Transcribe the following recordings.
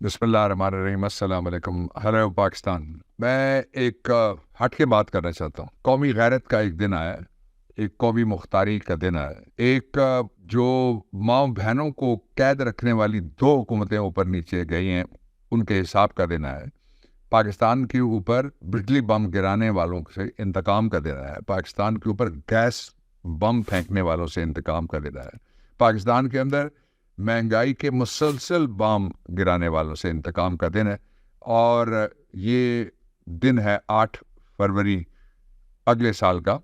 بسم اللہ الرحمن الرحیم، السلام علیکم، ہیلو پاکستان۔ میں ایک ہٹ کے بات کرنا چاہتا ہوں۔ قومی غیرت کا ایک دن آیا ہے، ایک قومی مختاری کا دن آیا ہے، ایک جو ماؤں بہنوں کو قید رکھنے والی دو حکومتیں اوپر نیچے گئی ہیں ان کے حساب کا دن آیا ہے۔ پاکستان کے اوپر بجلی بم گرانے والوں سے انتقام کا دن آیا ہے، پاکستان کے اوپر گیس بم پھینکنے والوں سے انتقام کا دن آیا ہے، پاکستان کے اندر مہنگائی کے مسلسل بام گرانے والوں سے انتقام کا دن ہے۔ اور یہ دن ہے 8 فروری اگلے سال کا۔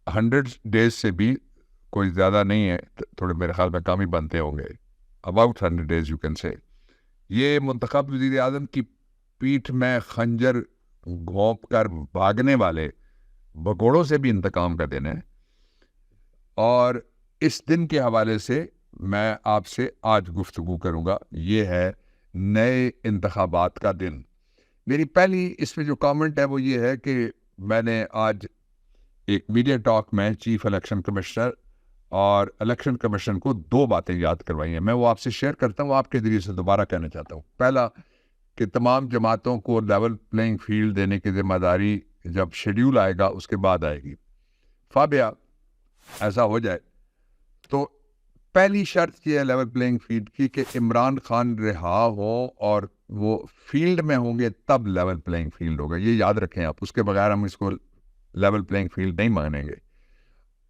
100 days سے بھی کوئی زیادہ نہیں ہے، تھوڑے میرے خیال میں کم ہی بنتے ہوں گے، about 100 days you can say. یہ منتخب وزیر اعظم کی پیٹھ میں خنجر گھونپ کر بھاگنے والے بگوڑوں سے بھی انتقام کا دن ہے۔ اور اس دن کے حوالے سے میں آپ سے آج گفتگو کروں گا، یہ ہے نئے انتخابات کا دن۔ میری پہلی اس میں جو کامنٹ ہے وہ یہ ہے کہ میں نے آج ایک میڈیا ٹاک میں چیف الیکشن کمشنر اور الیکشن کمیشن کو 2 باتیں یاد کروائی ہیں، میں وہ آپ سے شیئر کرتا ہوں، آپ کے ذریعے سے دوبارہ کہنا چاہتا ہوں۔ پہلا کہ تمام جماعتوں کو لیول پلینگ فیلڈ دینے کی ذمہ داری جب شیڈیول آئے گا اس کے بعد آئے گی۔ فابیا ایسا ہو جائے تو پہلی شرط یہ ہے لیول پلینگ فیلڈ کی کہ عمران خان رہا ہو اور وہ فیلڈ میں ہوں گے تب لیول پلینگ فیلڈ ہوگا، یہ یاد رکھیں آپ، اس کے بغیر ہم اس کو لیول پلینگ فیلڈ نہیں مانیں گے۔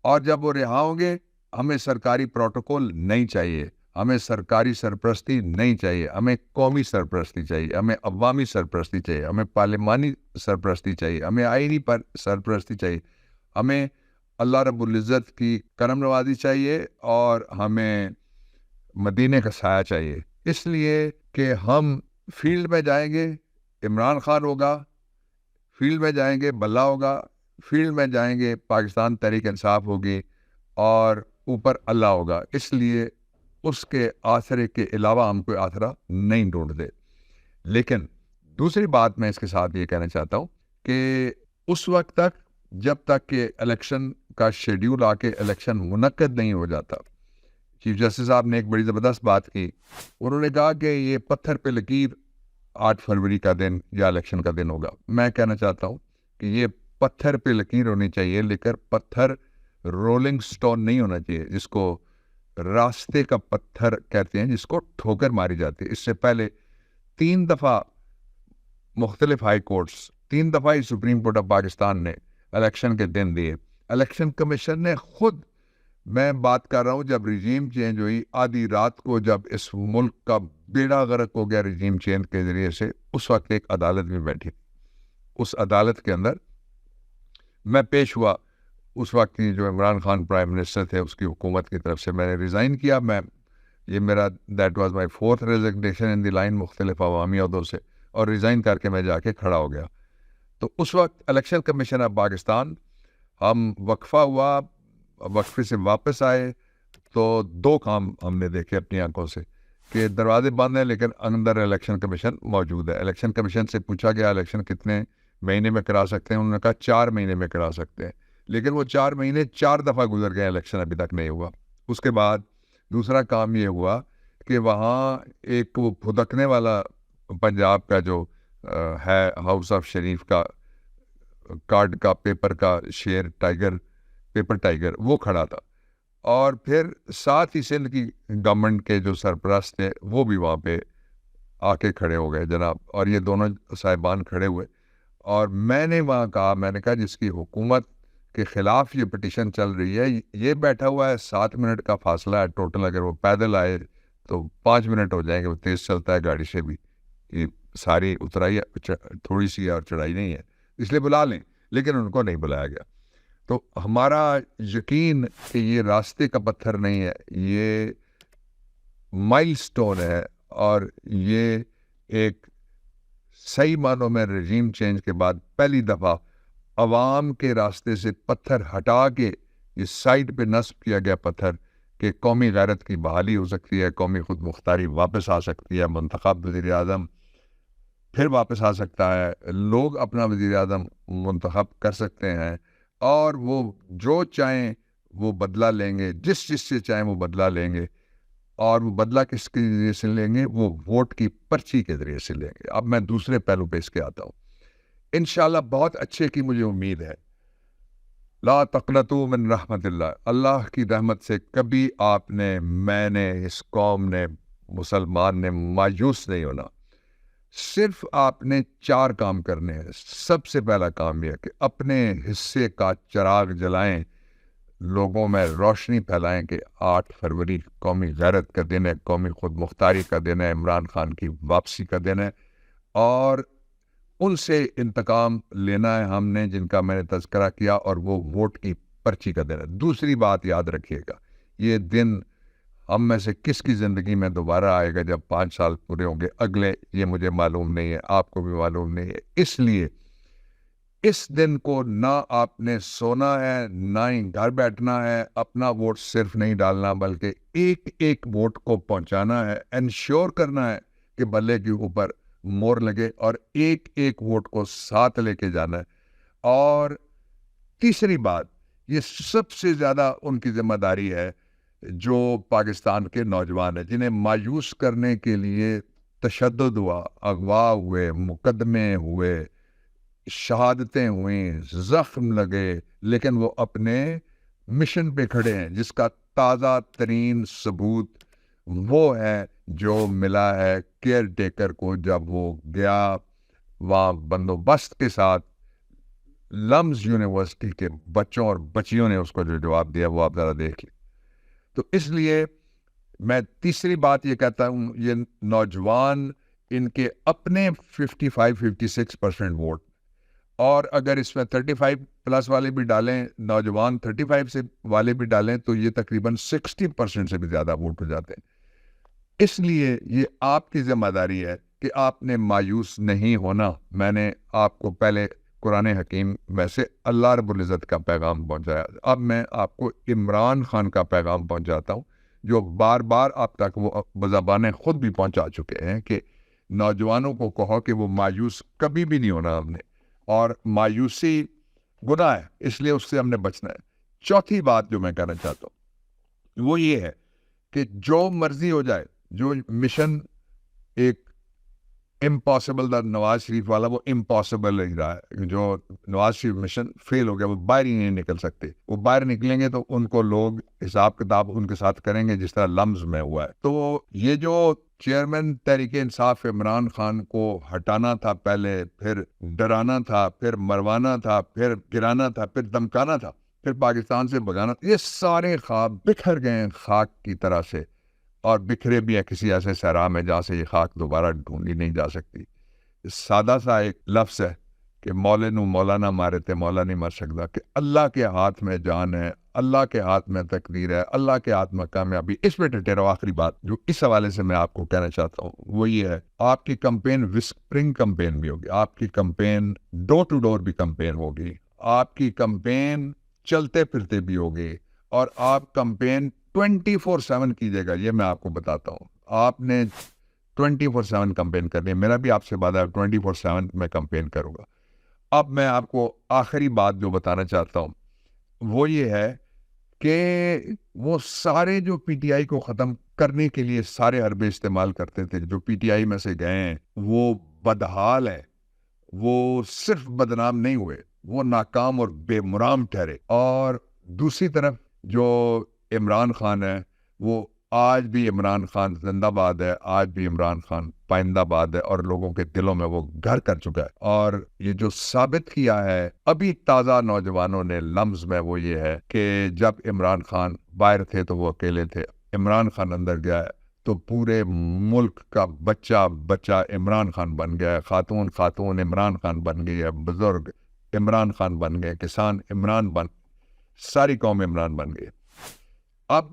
اور جب وہ رہا ہوں گے ہمیں سرکاری پروٹوکول نہیں چاہیے، ہمیں سرکاری سرپرستی نہیں چاہیے، ہمیں قومی سرپرستی چاہیے، ہمیں عوامی سرپرستی چاہیے، ہمیں پارلیمانی سرپرستی چاہیے، ہمیں آئینی پر سرپرستی چاہیے، ہمیں اللہ رب العزت کی کرم نوازی چاہیے، اور ہمیں مدینے کا سایہ چاہیے۔ اس لیے کہ ہم فیلڈ میں جائیں گے عمران خان ہوگا، فیلڈ میں جائیں گے بلّہ ہوگا، فیلڈ میں جائیں گے پاکستان تحریک انصاف ہوگی، اور اوپر اللہ ہوگا۔ اس لیے اس کے آسرے کے علاوہ ہم کوئی آسرا نہیں ڈھونڈتے۔ لیکن دوسری بات میں اس کے ساتھ یہ کہنا چاہتا ہوں کہ اس وقت تک جب تک کہ الیکشن کا شیڈیول آ کے الیکشن منعقد نہیں ہو جاتا، چیف جسٹس صاحب نے ایک بڑی زبردست بات کی، انہوں نے کہا کہ یہ پتھر پہ لکیر 8 فروری کا دن یا الیکشن کا دن ہوگا۔ میں کہنا چاہتا ہوں کہ یہ پتھر پہ لکیر ہونی چاہیے، لیکن پتھر رولنگ سٹون نہیں ہونا چاہیے، جس کو راستے کا پتھر کہتے ہیں، جس کو ٹھوکر ماری جاتی ہے۔ اس سے پہلے 3 دفعہ مختلف ہائی کورٹس، 3 دفعہ ہی سپریم کورٹ آف پاکستان نے الیکشن کے دن دیے۔ الیکشن کمیشن نے خود، میں بات کر رہا ہوں جب رجیم چینج ہوئی، آدھی رات کو جب اس ملک کا بیڑا غرق ہو گیا رجیم چینج کے ذریعے سے، اس وقت ایک عدالت میں بیٹھی، اس عدالت کے اندر میں پیش ہوا۔ اس وقت کی جو عمران خان پرائم منسٹر تھے، اس کی حکومت کی طرف سے میں نے ریزائن کیا، یہ میرا that was my 4th resignation in the line مختلف عوامی عہدوں سے، اور ریزائن کر کے میں جا کے کھڑا ہو گیا۔ تو اس وقت الیکشن کمیشن آف پاکستان، ہم وقفہ ہوا، وقفے سے واپس آئے تو 2 کام ہم نے دیکھے اپنی آنکھوں سے کہ دروازے بند ہیں لیکن اندر الیکشن کمیشن موجود ہے۔ الیکشن کمیشن سے پوچھا گیا الیکشن کتنے مہینے میں کرا سکتے ہیں، انہوں نے کہا 4 مہینے میں کرا سکتے ہیں، لیکن وہ 4 مہینے 4 دفعہ گزر گئے، الیکشن ابھی تک نہیں ہوا۔ اس کے بعد دوسرا کام یہ ہوا کہ وہاں ایک وہ پھدکنے والا پنجاب کا جو ہے ہاؤس آف شریف کا کارڈ کا پیپر کا شیر ٹائیگر، پیپر ٹائیگر، وہ کھڑا تھا، اور پھر ساتھ ہی سندھ کی گورنمنٹ کے جو سرپرست تھے وہ بھی وہاں پہ آ کے کھڑے ہو گئے جناب، اور یہ دونوں صاحبان کھڑے ہوئے، اور میں نے وہاں کہا، میں نے کہا جس کی حکومت کے خلاف یہ پٹیشن چل رہی ہے، یہ بیٹھا ہوا ہے، 7 منٹ کا فاصلہ ہے ٹوٹل، اگر وہ پیدل آئے تو 5 منٹ ہو جائیں گے، وہ تیز چلتا ہے گاڑی سے بھی، یہ ساری اترائی تھوڑی سی اور چڑھائی نہیں ہے، اس لیے بلا لیں، لیکن ان کو نہیں بلایا گیا۔ تو ہمارا یقین کہ یہ راستے کا پتھر نہیں ہے، یہ مائل سٹون ہے، اور یہ ایک صحیح معنوں میں رجیم چینج کے بعد پہلی دفعہ عوام کے راستے سے پتھر ہٹا کے یہ سائڈ پہ نصب کیا گیا پتھر کہ قومی غیرت کی بحالی ہو سکتی ہے، قومی خود مختاری واپس آ سکتی ہے، منتخب وزیر اعظم پھر واپس آ سکتا ہے، لوگ اپنا وزیر اعظم منتخب کر سکتے ہیں، اور وہ جو چاہیں وہ بدلہ لیں گے، جس سے چاہیں وہ بدلہ لیں گے، اور وہ بدلہ کس کے ذریعے سے لیں گے؟ وہ ووٹ کی پرچی کے ذریعے سے لیں گے. اب میں دوسرے پہلو پہ اس کے آتا ہوں. انشاءاللہ بہت اچھے کی مجھے امید ہے. لا تقنطوا من رحمت اللہ. اللہ کی رحمت سے کبھی آپ نے، میں نے، اس قوم نے، مسلمان نے مایوس نہیں ہونا. صرف آپ نے 4 کام کرنے ہیں. سب سے پہلا کام یہ ہے کہ اپنے حصے کا چراغ جلائیں، لوگوں میں روشنی پھیلائیں کہ 8 فروری قومی غیرت کا دن ہے، قومی خود مختاری کا دن ہے، عمران خان کی واپسی کا دن ہے، اور ان سے انتقام لینا ہے ہم نے جن کا میں نے تذکرہ کیا، اور وہ ووٹ کی پرچی کا دن ہے. دوسری بات یاد رکھیے گا، یہ دن ہم میں سے کس کی زندگی میں دوبارہ آئے گا جب 5 سال پورے ہوں گے اگلے، یہ مجھے معلوم نہیں ہے، آپ کو بھی معلوم نہیں ہے. اس لیے اس دن کو نہ آپ نے سونا ہے، نہ ہی گھر بیٹھنا ہے. اپنا ووٹ صرف نہیں ڈالنا بلکہ ایک ایک ووٹ کو پہنچانا ہے، انشور کرنا ہے کہ بلے کے اوپر مور لگے، اور ایک ایک ووٹ کو ساتھ لے کے جانا ہے. اور تیسری بات، یہ سب سے زیادہ ان کی ذمہ داری ہے جو پاکستان کے نوجوان ہیں، جنہیں مایوس کرنے کے لیے تشدد ہوا، اغوا ہوئے، مقدمے ہوئے، شہادتیں ہوئیں، زخم لگے، لیکن وہ اپنے مشن پہ کھڑے ہیں، جس کا تازہ ترین ثبوت وہ ہے جو ملا ہے کیئر ٹیکر کو جب وہ گیا وہاں بندوبست کے ساتھ. لمز یونیورسٹی کے بچوں اور بچیوں نے اس کو جو جواب دیا وہ آپ ذرا دیکھ لیں. تو اس لیے میں تیسری بات یہ کہتا ہوں، یہ نوجوان، ان کے اپنے 55-56% ووٹ، اور اگر اس میں 35 پلس والے بھی ڈالیں، نوجوان 35 سے والے بھی ڈالیں، تو یہ تقریباً 60% سے بھی زیادہ ووٹ ہو جاتے ہیں. اس لیے یہ آپ کی ذمہ داری ہے کہ آپ نے مایوس نہیں ہونا. میں نے آپ کو پہلے قرآن حکیم میں سے اللہ رب العزت کا پیغام پہنچایا، اب میں آپ کو عمران خان کا پیغام پہنچاتا ہوں، جو بار بار آپ تک وہ بزبانیں خود بھی پہنچا چکے ہیں کہ نوجوانوں کو کہو کہ وہ مایوس کبھی بھی نہیں ہونا ہم نے، اور مایوسی گناہ ہے، اس لیے اس سے ہم نے بچنا ہے. چوتھی بات جو میں کہنا چاہتا ہوں وہ یہ ہے کہ جو مرضی ہو جائے، جو مشن ایک امپاسبل دا نواز شریف والا، وہ امپاسبل ہی رہا ہے. جو نواز شریف مشن فیل ہو گیا، وہ باہر ہی نہیں نکل سکتے. وہ باہر نکلیں گے تو ان کو لوگ حساب کتاب ان کے ساتھ کریں گے جس طرح لمز میں ہوا ہے. تو یہ جو چیئرمین تحریک انصاف عمران خان کو ہٹانا تھا، پہلے پھر ڈرانا تھا، پھر مروانا تھا، پھر گرانا تھا، پھر دمکانا تھا، پھر پاکستان سے بھگانا، یہ سارے خواب بکھر گئے ہیں خاک کی طرح سے، اور بکھرے بھی ہے کسی ایسے صحرا میں جہاں سے یہ خاک دوبارہ ڈھونڈی نہیں جا سکتی. سادہ سا ایک لفظ ہے کہ مولے نو مولا نہ مارے تے مولا نہیں مر سکتا، کہ اللہ کے ہاتھ میں جان ہے، اللہ کے ہاتھ میں تقدیر ہے، اللہ کے ہاتھ میں کامیابی. اس پہ ڈٹے رہو. آخری بات جو اس حوالے سے میں آپ کو کہنا چاہتا ہوں وہ یہ ہے، آپ کی کمپین وسپرنگ کمپین بھی ہوگی، آپ کی کمپین ڈور ٹو ڈور بھی کمپین ہوگی، آپ کی کمپین چلتے پھرتے بھی ہوگی، اور آپ کمپین 24/7 کیجیے گا. یہ میں آپ کو بتاتا ہوں، آپ نے 24/7 کمپین کرنی ہے. میرا بھی آپ سے وعدہ ہے 24/7 میں کمپین کروں گا. اب میں آپ کو آخری بات جو بتانا چاہتا ہوں وہ یہ ہے کہ وہ سارے جو پی ٹی آئی کو ختم کرنے کے لیے سارے حربے استعمال کرتے تھے، جو پی ٹی آئی میں سے گئے ہیں وہ بدحال ہے، وہ صرف بدنام نہیں ہوئے، وہ ناکام اور بے مرام ٹھہرے. اور دوسری طرف جو عمران خان ہے، وہ آج بھی عمران خان زندہ باد ہے، آج بھی عمران خان پائندہ باد ہے، اور لوگوں کے دلوں میں وہ گھر کر چکا ہے. اور یہ جو ثابت کیا ہے ابھی تازہ نوجوانوں نے لمز میں، وہ یہ ہے کہ جب عمران خان باہر تھے تو وہ اکیلے تھے، عمران خان اندر گیا ہے تو پورے ملک کا بچہ بچہ عمران خان بن گیا ہے، خاتون عمران خان بن گئی ہے، بزرگ عمران خان بن گئے، کسان ساری قوم عمران بن گئی. اب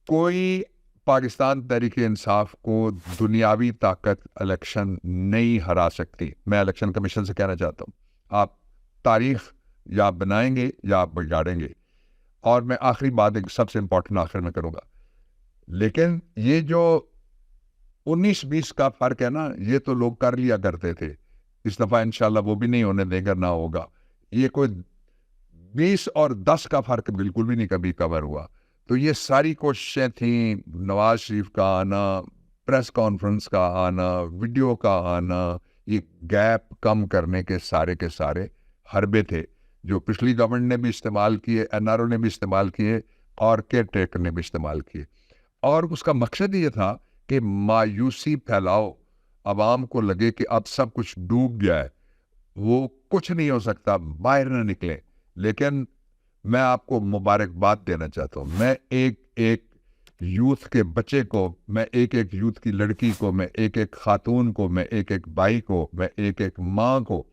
کوئی پاکستان تحریک انصاف کو دنیاوی طاقت الیکشن نہیں ہرا سکتی. میں الیکشن کمیشن سے کہنا چاہتا ہوں، آپ تاریخ یا بنائیں گے یا آپ بگاڑیں گے. اور میں آخری بات ایک سب سے امپورٹنٹ آخر میں کروں گا، لیکن یہ جو 19-20 کا فرق ہے نا، یہ تو لوگ کر لیا کرتے تھے، اس دفعہ انشاءاللہ وہ بھی نہیں ہونے دے گا، نہ ہوگا. یہ کوئی 20 اور 10 کا فرق بالکل بھی نہیں کبھی کور ہوا. تو یہ ساری کوششیں تھیں، نواز شریف کا آنا، پریس کانفرنس کا آنا، ویڈیو کا آنا، یہ گیپ کم کرنے کے سارے حربے تھے جو پچھلی گورنمنٹ نے بھی استعمال کیے، این آر او نے بھی استعمال کیے اور کیئر ٹیکر نے بھی استعمال کیے، اور اس کا مقصد یہ تھا کہ مایوسی پھیلاؤ، عوام کو لگے کہ اب سب کچھ ڈوب گیا ہے، وہ کچھ نہیں ہو سکتا، باہر نہ نکلے۔ لیکن میں آپ کو مبارکباد دینا چاہتا ہوں، میں ایک یوتھ کے بچے کو، میں ایک یوتھ کی لڑکی کو، میں ایک خاتون کو، میں ایک بھائی کو، میں ایک ماں کو،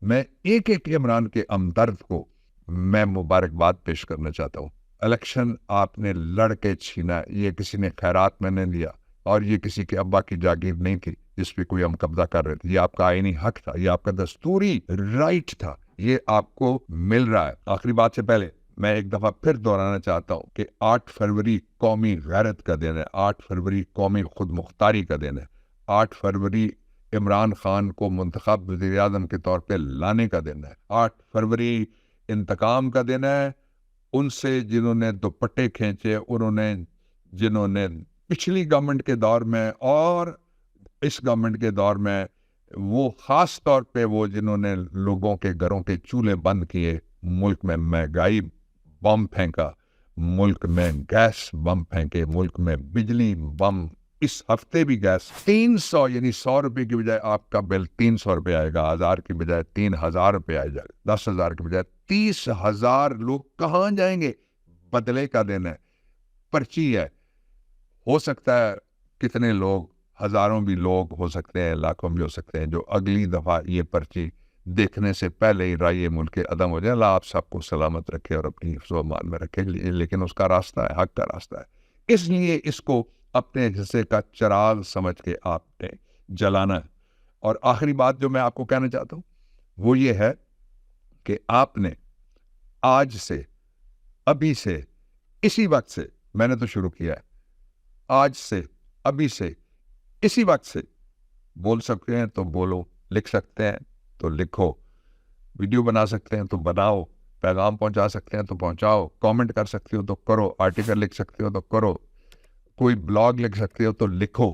میں ایک عمران کے ہمدرد کو میں مبارکباد پیش کرنا چاہتا ہوں۔ الیکشن آپ نے لڑ کے چھینا، یہ کسی نے خیرات میں نہیں لیا، اور یہ کسی کے ابا کی جاگیر نہیں تھی جس پہ کوئی ہم قبضہ کر رہے تھے، یہ آپ کا آئینی حق تھا، یہ آپ کا دستوری رائٹ تھا، یہ آپ کو مل رہا ہے۔ آخری بات سے پہلے میں ایک دفعہ پھر دہرانا چاہتا ہوں کہ 8 فروری قومی غیرت کا دن ہے، 8 فروری قومی خود مختاری کا دن ہے، 8 فروری عمران خان کو منتخب وزیر اعظم کے طور پہ لانے کا دن ہے، 8 فروری انتقام کا دن ہے ان سے جنہوں نے دوپٹے کھینچے، جنہوں نے پچھلی گورنمنٹ کے دور میں اور اس گورنمنٹ کے دور میں، وہ خاص طور پہ وہ جنہوں نے لوگوں کے گھروں کے چولہے بند کیے، ملک میں مہنگائی بم پھینکا، ملک میں گیس بم پھینکے، ملک میں بجلی بم، اس ہفتے بھی گیس 300 یعنی 100 روپے کی بجائے آپ کا بل 300 روپے آئے گا، 1000 کی بجائے 3000 روپے آئے گا، 10,000 کی بجائے 30,000 لوگ کہاں جائیں گے؟ بدلے کا دن ہے، پرچی ہے، ہو سکتا ہے کتنے لوگ، ہزاروں بھی لوگ ہو سکتے ہیں، لاکھوں بھی ہو سکتے ہیں جو اگلی دفعہ یہ پرچی دیکھنے سے پہلے ہی رائے ملک کے عدم ہو جائے۔ اللہ آپ سب کو سلامت رکھے اور اپنی حفظ و امان میں رکھے، لیکن اس کا راستہ ہے، حق کا راستہ ہے، اس لیے اس کو اپنے حصے کا چراغ سمجھ کے آپ نے جلانا ہے۔ اور آخری بات جو میں آپ کو کہنا چاہتا ہوں وہ یہ ہے کہ آپ نے آج سے، ابھی سے، اسی وقت سے، میں نے تو شروع کیا ہے، آج سے، ابھی سے، اسی وقت سے بول سکتے ہیں تو بولو، لکھ سکتے ہیں تو لکھو، ویڈیو بنا سکتے ہیں تو بناؤ، پیغام پہنچا سکتے ہیں تو پہنچاؤ، کامنٹ کر سکتے ہو تو کرو، آرٹیکل لکھ سکتے ہو تو کرو، کوئی بلاگ لکھ سکتے ہو تو لکھو،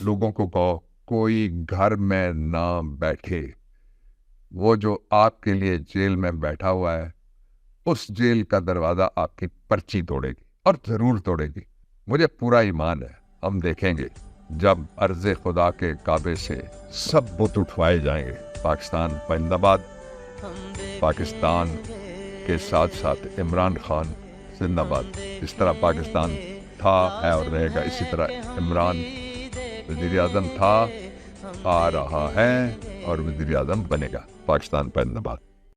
لوگوں کو کہو کوئی گھر میں نہ بیٹھے، وہ جو آپ کے لیے جیل میں بیٹھا ہوا ہے اس جیل کا دروازہ آپ کی پرچی توڑے گی، اور ضرور توڑے گی، مجھے پورا ایمان ہے۔ ہم دیکھیں گے جب عرض خدا کے کعبے سے سب بت اٹھوائے جائیں گے، پاکستان پائندہ باد، پاکستان کے ساتھ ساتھ عمران خان زندہ باد۔ اس طرح پاکستان تھا، ہے اور رہے گا، اسی طرح عمران وزیر اعظم تھا، آ رہا ہے اور وزیر اعظم بنے گا۔ پاکستان پائندہ باد۔